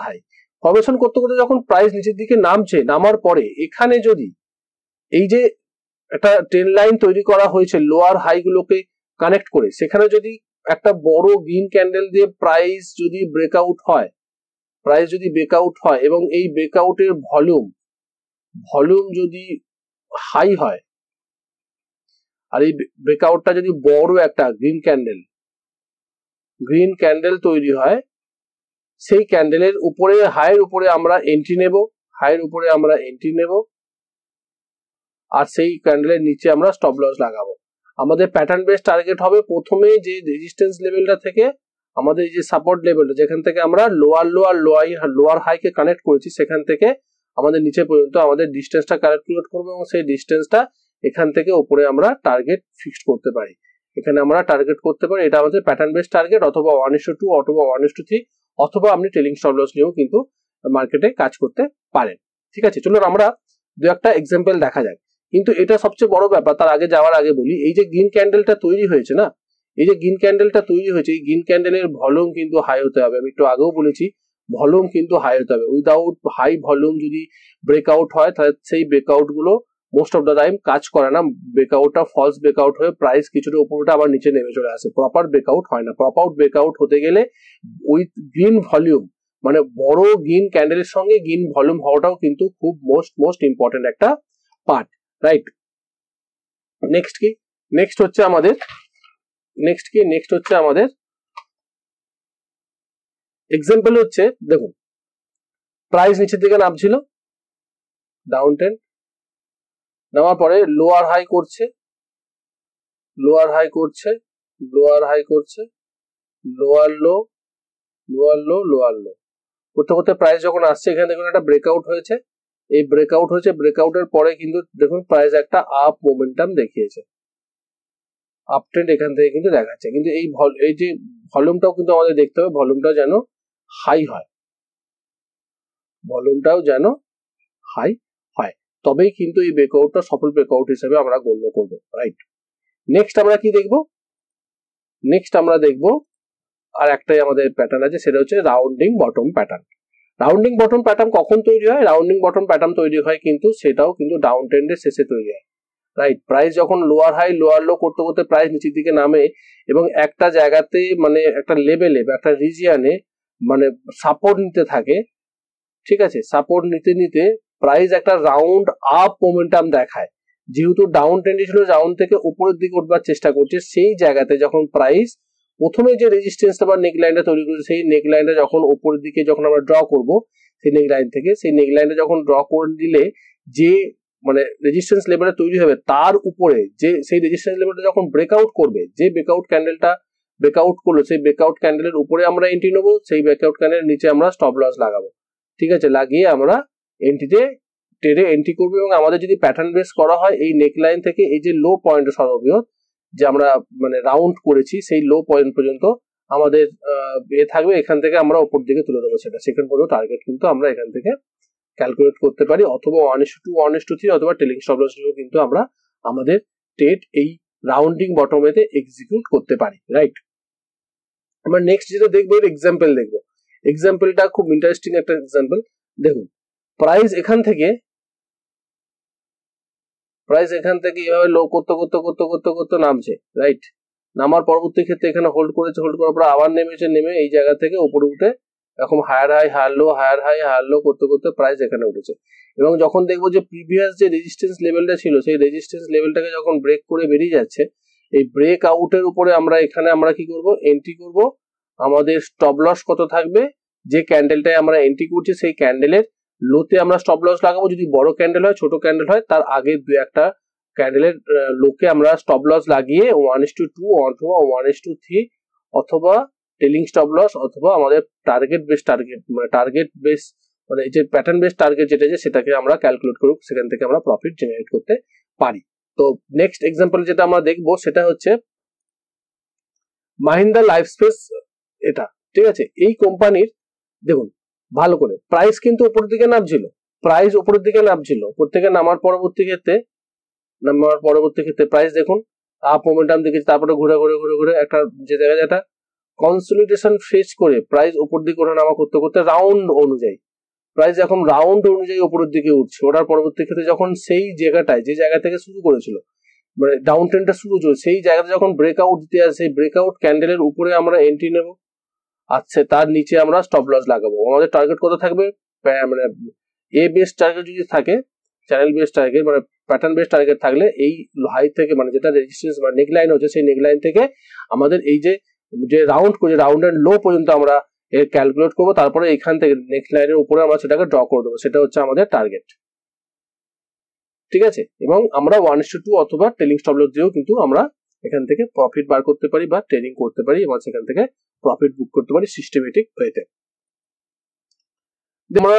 high formation করতে করতে যখন প্রাইস নিচের দিকে নামছে, নামার পরে এখানে যদি এই যে একটা ট্রেন লাইন তৈরি করা হয়েছে লোয়ার হাই গুলোকে কানেক্ট করে, সেখানে যদি একটা বড় গ্রিন ক্যান্ডেল দিয়ে প্রাইস যদি ব্রেকআউট হয় এবং এই ব্রেকআউটের ভলিউম যদি হাই হয়, আর এই ব্রেকআউটটা যদি বড় একটা গ্রিন ক্যান্ডেল তৈরি হয়, সেই ক্যান্ডেলের উপরে হাইয়ের উপরে আমরা এন্ট্রি নেব, আর সেই ক্যান্ডেলের নিচে আমরা স্টপ লস লাগাবো। আমাদের প্যাটার্ন বেস টার্গেট হবে প্রথমে যে রেজিস্ট্যান্স লেভেলটা থেকে আমাদের এই যে সাপোর্ট লেভেলটা, যেখান থেকে আমরা লোয়ার হাইকে কানেক্ট করেছি, সেখান থেকে আমাদের নিচে পর্যন্ত আমাদের ডিস্টেন্সটা ক্যালকুলেট করবো, এবং সেই ডিস্টেন্সটা এখান থেকে উপরে আমরা টার্গেট ফিক্সড করতে পারি, এখানে আমরা টার্গেট করতে পারি, এটা আমাদের প্যাটার্ন বেস টার্গেট, অথবা 1:2 অথবা 1:3, অথবা আপনি ট্রেলিং স্টপ লস নিয়েও কিন্তু মার্কেটে কাজ করতে পারেন, ঠিক আছে। চলুন আমরা দু একটা এক্সাম্পল দেখা যায়। কিন্তু এটা সবচেয়ে বড় ব্যাপার, তার আগে যাওয়ার আগে বলি, এই যে গ্রিন ক্যান্ডেলটা তৈরি হয়েছে না, এই গ্রিন ক্যান্ডেলের ভলিউম কিন্তু হাই হতে হবে, আমি একটু আগেও বলেছি ভলিউম কিন্তু হাই হতে হবে, উইদাউট হাই ভলিউম যদি ব্রেকআউট হয় তাহলে সেই ব্রেকআউট গুলো মোস্ট অফ দ্য টাইম কাজ করে না, ব্রেকআউটটা ফলস ব্রেকআউট হয়ে প্রাইস কিছুটা উপরটা আবার নিচে নেমে চলে আসে, প্রপার ব্রেকআউট হয় না। প্রপার ব্রেকআউট হতে গেলে উইথ গ্রিন ভলিউম, মানে বড় গ্রিন ক্যান্ডেলের সঙ্গে গ্রিন ভলিউম হওয়াটাও কিন্তু খুব মোস্ট ইম্পর্টেন্ট একটা পার্ট, রাইট। নেক্সট কি, নেক্সট হচ্ছে আমাদের এক্সাম্পল হচ্ছে, দেখুন প্রাইস নিচের দিকে নামছিল, ডাউন ট্রেন্ড, নামার পরে লোয়ার হাই করছে, লোয়ার হাই করছে, লোয়ার হাই করছে, lower low, lower low, lower লো করতে করতে প্রাইস যখন আসছে, এখানে দেখুন একটা ব্রেকআউট হয়েছে, এই ব্রেকআউট হয়েছে, ব্রেকআউটের পরে কিন্তু দেখুন প্রাইস একটা আপ মোমেন্টাম দেখিয়েছে, আপ ট্রেন্ড এখান থেকে কিন্তু দেখাচ্ছে। কিন্তু এই যে ভলিউমটাও কিন্তু আমাদের দেখতে হবে, ভলিউমটাও যেন হাই হয়, ভলিউমটাও যেন হাই হয়, তবেই কিন্তু এই ব্রেকআউটটা সফল ব্রেকআউট হিসেবে আমরা গণ্য করবো, রাইট। নেক্সট আমরা কি দেখবো, নেক্সট আমরা দেখবো আর একটাই আমাদের প্যাটার্ন আছে, সেটা হচ্ছে rounding bottom pattern. Rounding bottom pattern কখন তৈরি হয়? রাউন্ডিং বটম প্যাটার্ন তৈরি হয় কিন্তু সেটাও কিন্তু ডাউন ট্রেন্ডের শেষে তৈরি হয়, রাইট। প্রাইস যখন লোয়ার হাই লোয়ার লো করতে করতে প্রাইস নিচের দিকে নামে এবং একটা জায়গাতে মানে একটা লেভেলে বা একটা রিজিয়নে মানে সাপোর্ট নিতে থাকে, ঠিক আছে, সাপোর্ট নিতে নিতে প্রাইস একটা রাউন্ড আপ মোমেন্টাম দেখায়, যেহেতু ডাউন ট্রেন্ডে ছিল, ডাউন থেকে উপরের দিকে উঠবার চেষ্টা করছে, সেই জায়গাতে যখন প্রাইস প্রথমে যে রেজিস্ট্যান্সটা বা নেক লাইনটা তৈরি করেছে, সেই নেক লাইনটা যখন উপরের দিকে যখন আমরা ড্র করব, সেই নেক লাইন থেকে সেই নেক লাইনটা যখন ড্র করে দিলে যে মানে রেজিস্ট্যান্স লেভেলটা তৈরি হবে, তার উপরে যে সেই রেজিস্ট্যান্স লেভেলটা যখন ব্রেকআউট করবে, যে ব্রেকআউট ক্যান্ডেলটা ব্রেকআউট করলো, সেই ব্রেকআউট ক্যান্ডেলের উপরে আমরা এন্ট্রি নেবো, সেই ব্রেকআউট ক্যান্ডেলের নিচে আমরা স্টপ লস লাগাবো, ঠিক আছে, লাগিয়ে আমরা এন্ট্রিতে ট্রেডে এন্ট্রি করবো। এবং আমাদের যদি প্যাটার্ন বেস করা হয়, এই নেক লাইন থেকে এই যে লো পয়েন্ট সর্ববৃহৎ যে আমরা মানে রাউন্ড করেছি, সেই লো পয়েন্ট পর্যন্ত আমাদের থাকবে, এখান থেকে আমরা উপর দিকে তুলে দেবো, সেখান পর্যন্ত টার্গেট কিন্তু আমরা এখান থেকে ক্যালকুলেট করতে পারি, অথবা 1:2, 1:3 অথবা টেলিং স্টপ লস নিয়েও কিন্তু আমরা আমাদের ট্রেড এই রাউন্ডিং বটমেতে এক্সিকিউট করতে পারি, রাইট। আমরা নেক্সট যেটা দেখবো এর এক্সাম্পল দেখবো, এক্সাম্পলটা খুব ইন্টারেস্টিং একটা এক্সাম্পল। দেখুন প্রাইস এখান থেকে এভাবে লো করতে করতে করতে করতে করতে নামছে, রাইট। নামার পরবর্তী ক্ষেত্রে এখানে হোল্ড করেছে, হোল্ড করার পর আবার নেমেছে, নেমে এই জায়গা থেকে উপরে উঠে এখন higher high higher low, higher high higher low করতে করতে প্রাইস এখানে উঠেছে। এবং যখন দেখবো যে প্রিভিয়াস যে রেজিস্ট্যান্স লেভেলটা ছিল, সেই রেজিস্ট্যান্স লেভেলটাকে যখন ব্রেক করে বেরিয়ে যাচ্ছে, এই ব্রেক আউটের উপরে আমরা এখানে আমরা কি করব, এন্ট্রি করব। আমাদের স্টপ লস কত থাকবে, যে ক্যান্ডেলটায় আমরা এন্ট্রি করছি সেই ক্যান্ডেলের লোতে আমরা স্টপ লস লাগাবো, যদি বড় ক্যান্ডেল হয়, ছোট ক্যান্ডেল হয় তার আগে দু একটা ক্যান্ডেলের লোকে আমরা স্টপ লস লাগিয়ে 1:2 অথবা 1:3 অথবা টেলিং স্টপ লস অথবা আমাদের টার্গেট বেস মানে এই যে প্যাটার্ন বেস টার্গেট যেটা আছে সেটাকে আমরা ক্যালকুলেট করব, সেখান থেকে আমরা প্রফিট জেনারেট করতে পারি। তো নেক্সট এক্সাম্পল যেটা আমরা দেখবো সেটা হচ্ছে মাহিন্দ্রা লাইফস্পেস, এটা ঠিক আছে। এই কোম্পানির দেখুন ভালো করে প্রাইস কিন্তু উপরের দিকে নামছিল, প্রাইস উপরের দিকে নামছিল, উপর থেকে নামার পরবর্তী ক্ষেত্রে প্রাইস দেখুন আপ মোমেন্টাম দেখেছি, তারপরে ঘুরে ঘুরে ঘুরে ঘুরে একটা যে জায়গায় একটা কনসলিডেশন ফেস করে প্রাইস উপর দিকে ওঠা নামা করতে করতে রাউন্ড অনুযায়ী প্রাইস এখন রাউন্ড অনুযায়ী উপরের দিকে উঠছে। ওটার পরবর্তী ক্ষেত্রে যখন সেই জায়গাটায় যে জায়গা থেকে শুরু করেছিল মানে ডাউন ট্রেন্ডটা শুরু হয়েছিল, সেই জায়গাতে যখন ব্রেকআউট দিতে আসে, সেই ব্রেকআউট ক্যান্ডেলের উপরে আমরা এন্ট্রি নেব, আচ্ছা তার নিচে আমরা স্টপ লস লাগাবো। আমাদের টার্গেট কত থাকবে, মানে এ বেস টার্গেট যদি থাকে, চ্যানেল বেস টার্গেট মানে প্যাটার্ন বেস টার্গেট থাকলে এই হাই থেকে মানে যেটা রেজিস্ট্যান্স বা নেক লাইন হচ্ছে, সেই নেক লাইন থেকে আমাদের এই যে রাউন্ড করে রাউন্ড এন্ড লো পর্যন্ত আমরা এর ক্যালকুলেট করবো, তারপরে এখান থেকে নেক্সট লাইনের উপরে আমরা সেটাকে ড্র করে দেবো, সেটা হচ্ছে আমাদের টার্গেট, ঠিক আছে। এবং আমরা 1:2 অথবা টেলিং স্টপ লস দিয়েও কিন্তু আমরা এখান থেকে প্রফিট বার করতে পারি বা ট্রেডিং করতে পারি এবং সেখান থেকে প্রফিট বুক করতে পারি সিস্টেমেটিক ওয়েতে। আমরা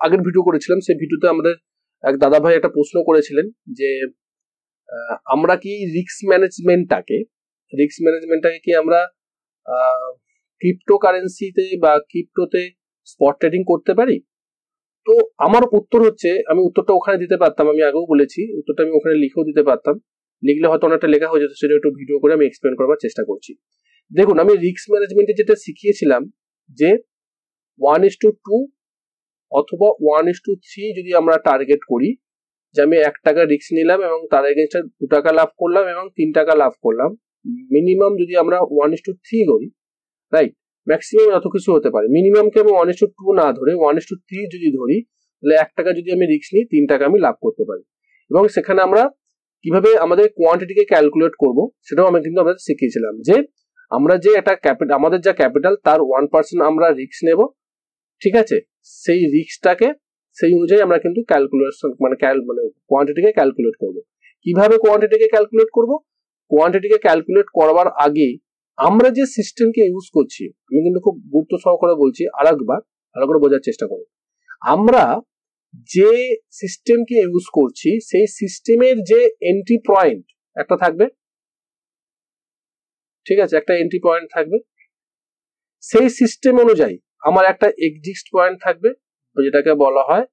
আগের ভিডিও করেছিলাম, সেই ভিডিওতে আমাদের এক দাদা ভাই একটা প্রশ্ন করেছিলেন যে আমরা কি রিস্ক ম্যানেজমেন্টটাকে কি আমরা ক্রিপ্টোকারেন্সিতে বা ক্রিপ্টোতে স্পট ট্রেডিং করতে পারি? তো আমার উত্তর হচ্ছে, আমি উত্তরটা ওখানে দিতে পারতাম, আমি আগেও বলেছি উত্তরটা আমি ওখানে লিখেও দিতে পারতাম, লিখলে হয়তো অনেকটা লেখা হয়ে যেত, সেটা একটু ভিডিও করে আমি এক্সপ্লেন করবার চেষ্টা করছি। দেখুন আমি রিস্ক ম্যানেজমেন্টে যেটা শিখিয়েছিলাম যে 1:2 অথবা 1:3 যদি আমরা টার্গেট করি, যে আমি 1 টাকা রিস্ক নিলাম এবং তার এগেইনস্টে 2 টাকা লাভ করলাম এবং 3 টাকা লাভ করলাম, মিনিমাম যদি আমরা 1:3 ধরি, রাইট, ম্যাক্সিমাম এত কিছু হতে পারে, মিনিমামকে আমি 1:2 না ধরে 1:3 যদি ধরি, তাহলে 1 টাকা যদি আমি রিস্ক নিই 3 টাকা আমি লাভ করতে পারি। এবং সেখানে আমরা কিভাবে আমাদের কোয়ান্টিটিকে ক্যালকুলেট করব সেটাও আমি কিন্তু আমাদের শিখিয়েছিলাম, যে আমরা যে একটা ক্যাপিটাল, আমাদের যা ক্যাপিটাল তার 1% আমরা রিস্ক নেব, ঠিক আছে, সেই রিস্কটাকে সেই অনুযায়ী আমরা কিন্তু ক্যালকুলেশন মানে কোয়ান্টিটিকে ক্যালকুলেট করব। কিভাবে কোয়ান্টিটিকে ক্যালকুলেট করব? কোয়ান্টিটিকে ক্যালকুলেট করবার আগে আমরা যে সিস্টেমকে ইউজ করছি, আমি কিন্তু খুব গুরুত্ব সহকারে বলছি, আরেকবার ভালো করে বোঝার চেষ্টা করুন। আমরা যে সিস্টেমকে ইউজ করছি সেই সিস্টেমের যে এন্ট্রি পয়েন্ট একটা থাকবে, ঠিক আছে, একটা এন্ট্রি পয়েন্ট থাকবে, সেই সিস্টেম অনুযায়ী আমার একটা এক্সিট পয়েন্ট থাকবে, যেটাকে বলা হয়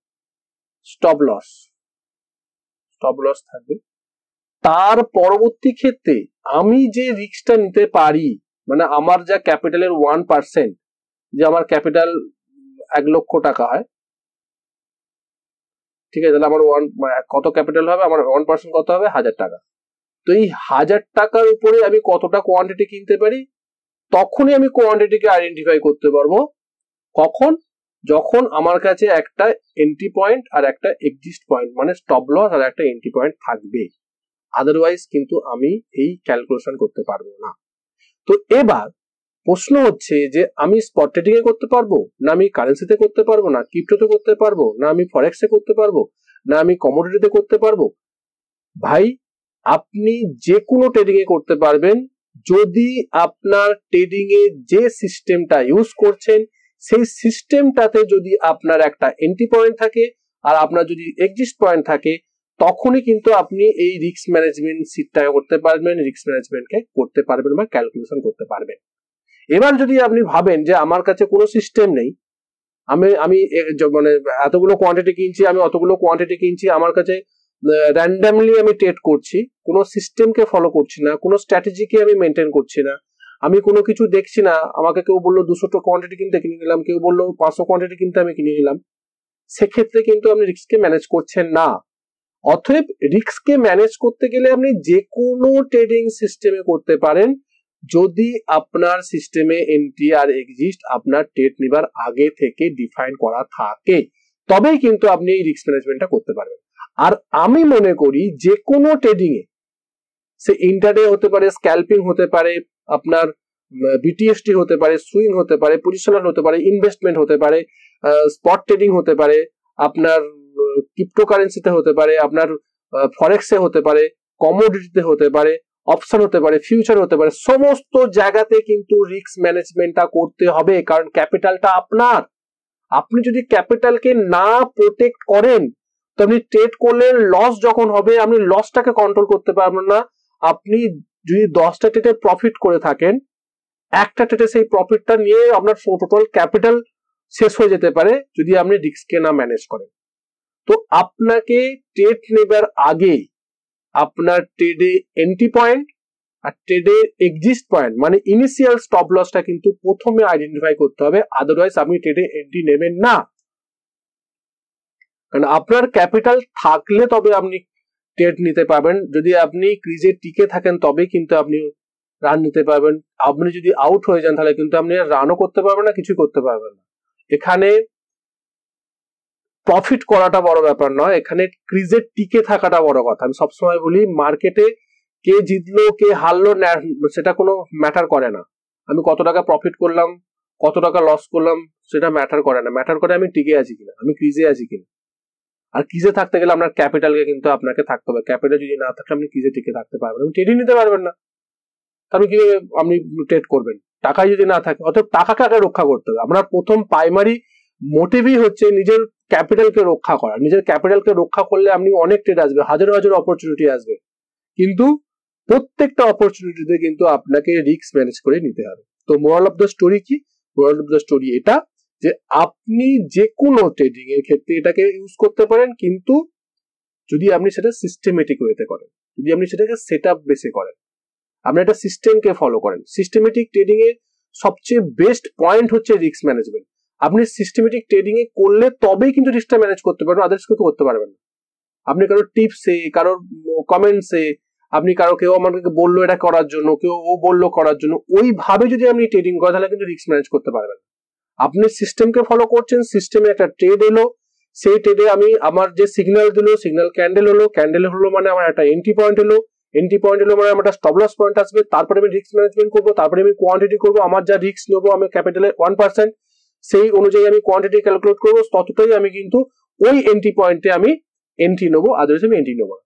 স্টপ লস, স্টপ লস থাকবে। তার পরবর্তী ক্ষেত্রে আমি যে রিস্কটা নিতে পারি, মানে আমার যা ক্যাপিটালের 1%, যে আমার ক্যাপিটাল 1 লক্ষ টাকা হয়, ঠিক আছে, তাহলে আমার কত ক্যাপিটাল হবে, আমার 1% কত হবে, 1000 টাকা। তো এই 1000 টাকার উপরে আমি কতটা কোয়ান্টিটি কিনতে পারি, তখনই আমি কোয়ান্টিটিকে আইডেন্টিফাই করতে পারবো। কখন? যখন আমার কাছে একটা এন্ট্রি পয়েন্ট আর একটা এক্সিট পয়েন্ট, মানে স্টপ লস আর একটা এন্ট্রি পয়েন্ট থাকবে, আদারওয়াইজ কিন্তু আমি এই ক্যালকুলেশন করতে পারবো না। তো এবার প্রশ্ন হচ্ছে যে আমি স্পট ট্রেডিং এ করতে পারবো, না আমি কারেন্সিতে করতে পারবো, না ক্রিপ্টোতে করতে পারবো, না আমি ফরেক্সে করতে পারবো, না আমি কমোডিটিতে করতে পারবো? ভাই, আপনি যে কোনো ট্রেডিং এ করতে পারবেন যদি আপনার ট্রেডিং এ যে সিস্টেমটা ইউজ করছেন সেই সিস্টেমটাতে যদি আপনার একটা এন্ট্রি পয়েন্ট থাকে আর আপনার যদি এক্সিট পয়েন্ট থাকে, তখনই কিন্তু আপনি এই রিস্ক ম্যানেজমেন্ট সিটটাকে করতে পারবেন, রিস্ক ম্যানেজমেন্টকে করতে পারবেন বা ক্যালকুলেশন করতে পারবেন। এবার যদি আপনি ভাবেন যে আমার কাছে কোনো সিস্টেম নেই, আমি আমি মানে এতগুলো কোয়ান্টিটি কিনছি, আমি অতগুলো কোয়ান্টিটি কিনছি, আমার কাছে র্যান্ডামলি আমি ট্রেড করছি, কোনো সিস্টেমকে ফলো করছি না, কোনো স্ট্র্যাটেজিকে আমি মেনটেন করছি না, আমি কোনো কিছু দেখছি না, আমাকে কেউ বললো 200 কোয়ান্টিটি কিনতে কিনে নিলাম, কেউ বললো 500 কোয়ান্টিটি কিনতে আমি কিনে নিলাম, সেক্ষেত্রে কিন্তু আপনি রিস্ককে ম্যানেজ করছেন না। অতএব রিস্ককে ম্যানেজ করতে গেলে আপনি যে কোনো ট্রেডিং সিস্টেমে করতে পারেন, যদি আপনার সিস্টেমে এন্ট্রি আর এক্সিট আপনার ট্রেড নেবার আগে থেকে ডিফাইন করা থাকে, তবেই কিন্তু আপনি এই রিস্ক ম্যানেজমেন্টটা করতে পারবেন। আর আমি মনে করি যে কোনো ট্রেডিং এ, সে ইন্টারডে হতে পারে, স্ক্যালপিং হতে পারে, আপনার বিটিএসটি হতে পারে, সুইং হতে পারে, পজিশনাল হতে পারে, ইনভেস্টমেন্ট হতে পারে, স্পট ট্রেডিং হতে পারে, আপনার ক্রিপ্টোকারেন্সিতে হতে পারে, আপনার ফরেক্সে হতে পারে, কমোডিটিতে হতে পারে, অপশন হতে পারে, ফিউচার হতে পারে, সমস্ত জায়গাতে কিন্তু রিস্ক ম্যানেজমেন্টটা করতে হবে, কারণ ক্যাপিটালটা আপনার। আপনি যদি ক্যাপিটালকে না প্রোটেক্ট করেন, তো আপনি ট্রেড করলে লস যখন হবে আপনি লসটাকে কন্ট্রোল করতে পারবেন না। আপনি যদি 10টা ট্রেডে প্রফিট করে থাকেন, একটা ট্রেডে সেই প্রফিটটা নিয়ে আপনার টোটাল ক্যাপিটাল শেষ হয়ে যেতে পারে যদি আপনি রিস্ককে না ম্যানেজ করেন। তো আপনাকে ট্রেড নেবার আগে আপনার ট্রেডে এন্ট্রি পয়েন্ট আর ট্রেডে এক্সিট পয়েন্ট মানে ইনিশিয়াল স্টপ লসটা কিন্তু প্রথমে আইডেন্টিফাই করতে হবে, আদারওয়াইজ আপনি ট্রেডে এন্ট্রি নেবেন না। কারণ আপনার ক্যাপিটাল থাকলে তবে আপনি ট্রেড নিতে পারবেন, যদি আপনি ক্রিজে টিকে থাকেন তবেই কিন্তু আপনি রান নিতে পারবেন। আপনি যদি আউট হয়ে যান তাহলে কিন্তু আপনি রানও করতে পারবেন না, কিছু করতে পারবেন না। এখানে প্রফিট করাটা বড় ব্যাপার নয়, এখানে ক্রিজে টিকে থাকাটা বড় কথা। আমি সবসময় বলি মার্কেটে কে জিতলো কে হারলো সেটা কোনো ম্যাটার করে না, আমি কত টাকা প্রফিট করলাম কত টাকা লস করলাম সেটা ম্যাটার করে না, ম্যাটার করে আমি টিকে আছি কিনা, আমি ক্রিজে আছি কিনা। আর ক্রিজে থাকতে গেলে আপনার ক্যাপিটালকে কিন্তু আপনাকে থাকতে হবে, ক্যাপিটাল যদি না থাকে আপনি ক্রিজে টিকে থাকতে পারবেন, আপনি ট্রেডই নিতে পারবেন না। আপনি কিভাবে আপনি ট্রেড করবেন টাকা যদি না থাকে? অর্থাৎ টাকাকে আগে রক্ষা করতে হবে। আপনার প্রথম প্রাইমারি মোটিভই হচ্ছে নিজের ক্যাপিটালকে রক্ষা করা। নিজের ক্যাপিটালকে রক্ষা করলে আপনি অনেক ট্রেড আসবে, হাজার হাজার অপরচুনিটি আসবে, কিন্তু প্রত্যেকটা অপরচুনিটিতে কিন্তু আপনাকে রিস্ক ম্যানেজ করে নিতে হবে। তো মোরাল অফ দ্য স্টোরি কি? মোরাল অফ দ্য স্টোরি এটা যে আপনি যে কোনো ট্রেডিং এর ক্ষেত্রে এটাকে ইউজ করতে পারেন, কিন্তু যদি আপনি সেটা সিস্টেমেটিক ওয়েতে করেন, যদি আপনি সেটাকে সেট আপ বেসে করেন, আপনি একটা সিস্টেমকে ফলো করেন। সিস্টেমেটিক ট্রেডিং এর সবচেয়ে বেস্ট পয়েন্ট হচ্ছে রিস্ক ম্যানেজমেন্ট। আপনি সিস্টেমেটিক ট্রেডিং এ করলে তবেই কিন্তু রিস্কটা ম্যানেজ করতে পারবেন, আদার্স কিন্তু করতে পারবেন না। আপনি কারো টিপসে, কারো কমেন্টসে, আপনি কেউ আমাকে বললো এটা করার জন্য, কেউ ও বললো করার জন্য, ওইভাবে যদি আপনি ট্রেডিং করেন তাহলে কিন্তু রিস্ক ম্যানেজ করতে পারবেন। আপনি সিস্টেমকে ফলো করছেন, সিস্টেমে একটা ট্রেড এলো, সেই ট্রেডে আমি আমার যে সিগন্যাল দিল, সিগন্যাল ক্যান্ডেল হলো মানে আমার একটা এন্ট্রি পয়েন্ট এলো মানে আমার একটা স্টপ লস পয়েন্ট আসবে, তারপরে আমি রিস্ক ম্যানেজমেন্ট করবো, তারপরে আমি কোয়ান্টিটি করবো, আমার যা রিস্ক নেবো আমি ক্যাপিটালে 1%, সেই অনুযায়ী আমি কোয়ান্টিটি ক্যালকুলেট করবো, ততটাই আমি কিন্তু ওই এন্ট্রি পয়েন্টে আমি এন্ট্রি নেবো, আদারওয়াইজ আমি এন্ট্রি নেবো না।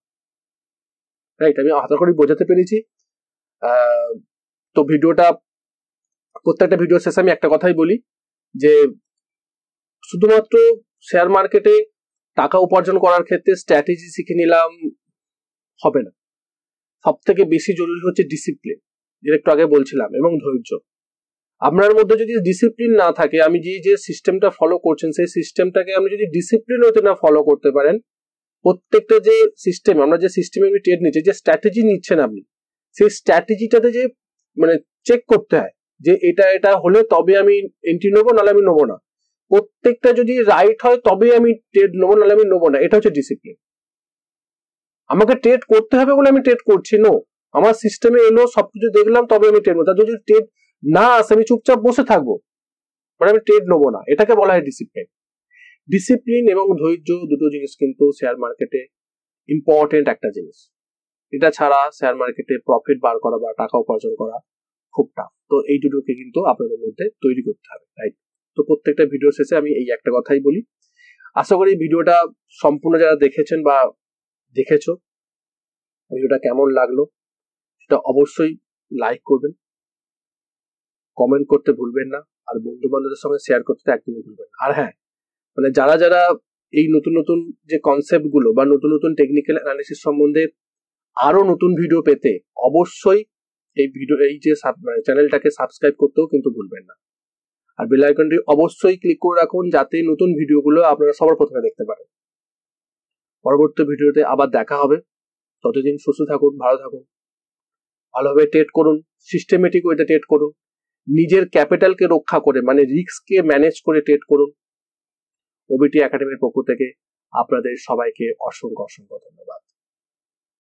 রাইট, আমি আশা করি বোঝাতে পেরেছি। তো প্রত্যেকটা ভিডিও শেষে আমি একটা কথাই বলি যে শুধুমাত্র শেয়ার মার্কেটে টাকা উপার্জন করার ক্ষেত্রে স্ট্র্যাটেজি শিখে নিলাম হবে না। সব থেকে বেশি জরুরি হচ্ছে ডিসিপ্লিন, যেটা একটু আগে বলছিলাম, এবং ধৈর্য। আপনার মধ্যে যদি ডিসিপ্লিন না থাকে, আমি যে সিস্টেমটা ফলো করছেন সেই সিস্টেমটাকে আপনি যদি ডিসিপ্লিন হতে না ফলো করতে পারেন, প্রত্যেকটা যে সিস্টেম, আমরা যে সিস্টেমে আমি ট্রেড নিচ্ছি, যে স্ট্র্যাটেজি নিচ্ছেন আপনি, সেই স্ট্র্যাটেজিটাতে যে মানে চেক করতে হয় যে এটা হলে তবে আমি এন্ট্রি নেবো, নাহলে আমি নেবো না। প্রত্যেকটা যদি রাইট হয় তবে আমি ট্রেড নেবো, নাহলে আমি নেবো না। এটা হচ্ছে ডিসিপ্লিন। আমাকে ট্রেড করতে হবে বলে আমি ট্রেড করছি, নো। আমার সিস্টেমে এলো, সবকিছু দেখলাম, তবে আমি ট্রেড নেবো। তার যদি ট্রেড না আসে আমি চুপচাপ বসে থাকবো, মানে আমি ট্রেড নেবো না। এটাকে বলা হয় ডিসিপ্লিন। ডিসিপ্লিন এবং ধৈর্য দুটো জিনিস কিন্তু শেয়ার মার্কেটে ইম্পর্টেন্ট একটা জিনিস। এটা ছাড়া শেয়ার মার্কেটে প্রফিট বার করা বা টাকা উপার্জন করা খুব টাফ। তো এই দুটোকে কিন্তু আপনাদের মধ্যে তৈরি করতে হবে, রাইট? তো প্রত্যেকটা ভিডিও শেষে আমি এই একটা কথাই বলি। আশা করি ভিডিওটা সম্পূর্ণ যারা দেখেছেন বা দেখেছো, ভিডিওটা কেমন লাগলো সেটা অবশ্যই লাইক করবেন, কমেন্ট করতে ভুলবেন না, আর বন্ধু বান্ধবদের সঙ্গে শেয়ার করতে একদমই ভুলবেন না। আর হ্যাঁ, মানে যারা এই নতুন নতুন যে কনসেপ্ট গুলো বা নতুন নতুন টেকনিক্যাল অ্যানালিসিস সম্বন্ধে আরো নতুন ভিডিও পেতে অবশ্যই এই যে চ্যানেলটাকে সাবস্ক্রাইব করতেও কিন্তু ভুলবেন না। আর বেল আইকনটি অবশ্যই ক্লিক করে রাখুন যাতে নতুন ভিডিওগুলো আপনারা সবার প্রথমে দেখতে পারেন। পরবর্তী ভিডিওতে আবার দেখা হবে। ততদিন সুস্থ থাকুন, ভালো থাকুন, ভালোভাবে ট্রেড করুন, সিস্টেমেটিক ওয়েতে ট্রেড করুন, নিজের ক্যাপিটালকে রক্ষা করে মানে রিস্ককে ম্যানেজ করে ট্রেড করুন। ওবিটি একাডেমির পক্ষ থেকে আপনাদের সবাইকে অসংখ্য ধন্যবাদ।